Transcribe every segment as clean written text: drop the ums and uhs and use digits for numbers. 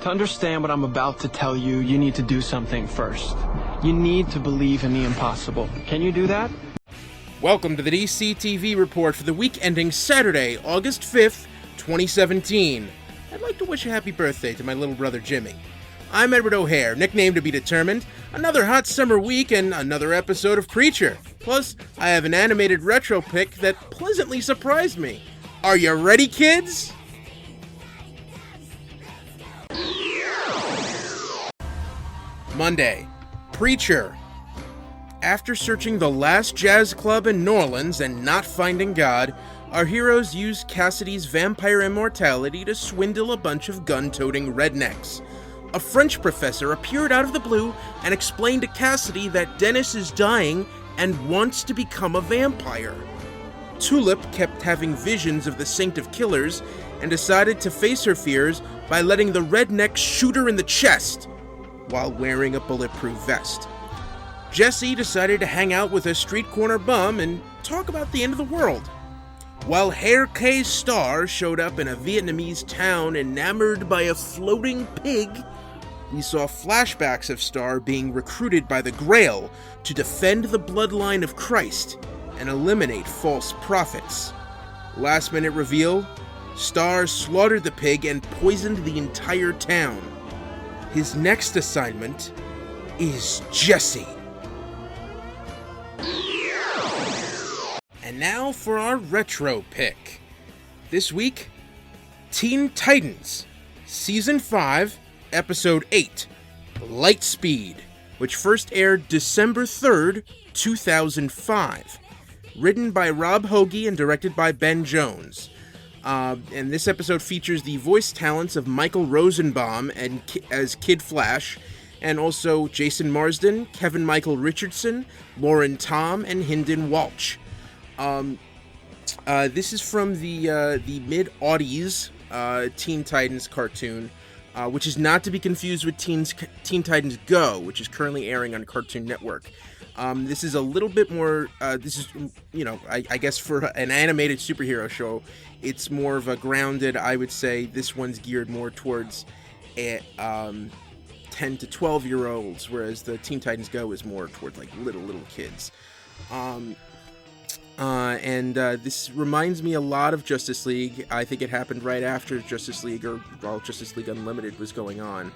To understand what I'm about to tell you, you need to do something first. You need to believe in the impossible. Can you do that? Welcome to the DC TV report for the week ending Saturday, August 5th, 2017. I'd like to wish a happy birthday to my little brother Jimmy. I'm Edward O'Hare, nickname to be determined, another hot summer week and another episode of Preacher. Plus, I have an animated retro pick that pleasantly surprised me. Are you ready, kids? Monday, Preacher. After searching the last jazz club in New Orleans and not finding God, our heroes use Cassidy's vampire immortality to swindle a bunch of gun-toting rednecks. A French professor appeared out of the blue and explained to Cassidy that Dennis is dying and wants to become a vampire. Tulip kept having visions of the Saint of Killers and decided to face her fears by letting the rednecks shoot her in the chest while wearing a bulletproof vest. Jesse decided to hang out with a street corner bum and talk about the end of the world. While Herr K's Starr showed up in a Vietnamese town enamored by a floating pig, we saw flashbacks of Starr being recruited by the Grail to defend the bloodline of Christ and eliminate false prophets. Last minute reveal, Starr slaughtered the pig and poisoned the entire town. His next assignment is Jesse. And now for our retro pick. This week, Teen Titans, Season 5, Episode 8, Lightspeed, which first aired December 3rd, 2005. Written by Rob Hoagie and directed by Ben Jones. And this episode features the voice talents of Michael Rosenbaum as Kid Flash, and also Jason Marsden, Kevin Michael Richardson, Lauren Tom, and Hynden Walsh. This is from the mid-aughties Teen Titans cartoon, which is not to be confused with Teen Titans Go, which is currently airing on Cartoon Network. This is a little bit more, I guess for an animated superhero show, it's more of a grounded, I would say this one's geared more towards 10 to 12-year-olds, whereas the Teen Titans Go is more towards like little kids. This reminds me a lot of Justice League. I think it happened right after Justice League, or while Justice League Unlimited was going on.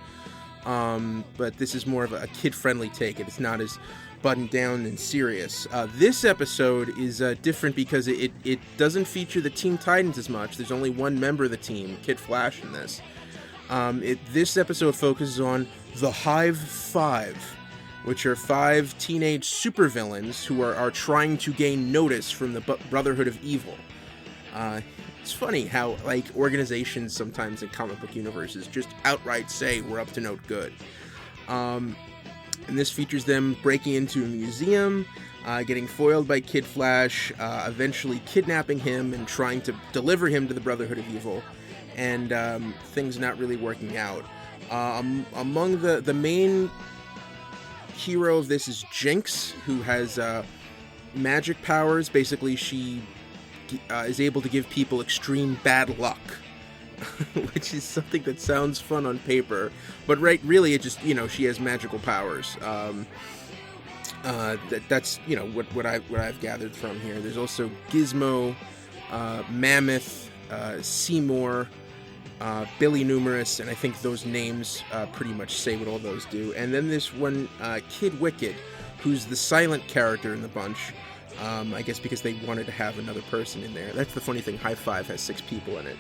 But this is more of a kid-friendly take, and it's not as buttoned down and serious. This episode is different because it doesn't feature the Teen Titans as much. There's only one member of the team, Kid Flash, in this. This episode focuses on the Hive 5, which are 5 teenage supervillains who are trying to gain notice from the Brotherhood of Evil. It's funny how, like, organizations sometimes in comic book universes just outright say we're up to no good. And this features them breaking into a museum, getting foiled by Kid Flash, eventually kidnapping him and trying to deliver him to the Brotherhood of Evil, and things not really working out. Among the main hero of this is Jinx, who has magic powers. Basically, she is able to give people extreme bad luck, which is something that sounds fun on paper, but really it just, she has magical powers. That's what I've gathered from here. There's also Gizmo, Mammoth, Seymour, Billy Numerous, and I think those names pretty much say what all those do. And then this one, Kid Wicked, who's the silent character in the bunch, I guess because they wanted to have another person in there. That's the funny thing, High Five has 6 people in it.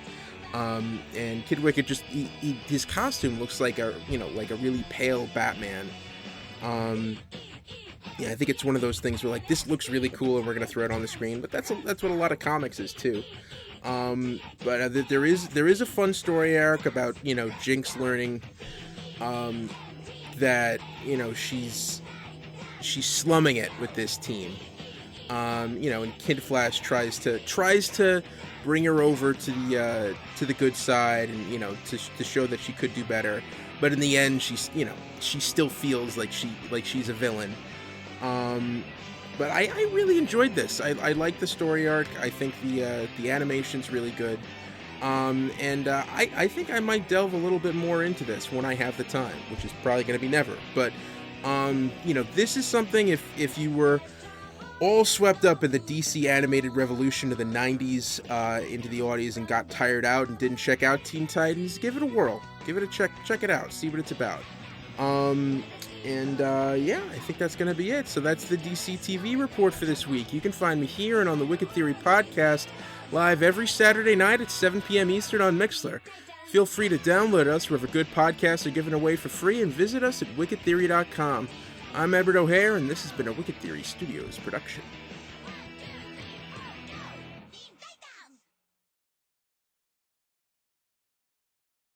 And Kid Wicked his costume looks like a really pale Batman. I think it's one of those things where, like, this looks really cool and we're going to throw it on the screen, but that's what a lot of comics is too. But there is a fun story arc about, Jinx learning, that, she's slumming it with this team. And Kid Flash tries to bring her over to the good side, and to show that she could do better. But in the end, she still feels like she's a villain. But I really enjoyed this. I like the story arc. I think the animation's really good. I think I might delve a little bit more into this when I have the time, which is probably going to be never. But, this is something if you were all swept up in the DC animated revolution of the 90s into the audience and got tired out and didn't check out Teen Titans, give it a whirl. Give it a check it out. See what it's about. I think that's going to be it. So that's the DC TV report for this week. You can find me here and on the Wicked Theory podcast live every Saturday night at 7 p.m. Eastern on Mixlr. Feel free to download us wherever good podcasts are given away for free and visit us at wickedtheory.com. I'm Edward O'Hare, and this has been a Wicked Theory Studios production.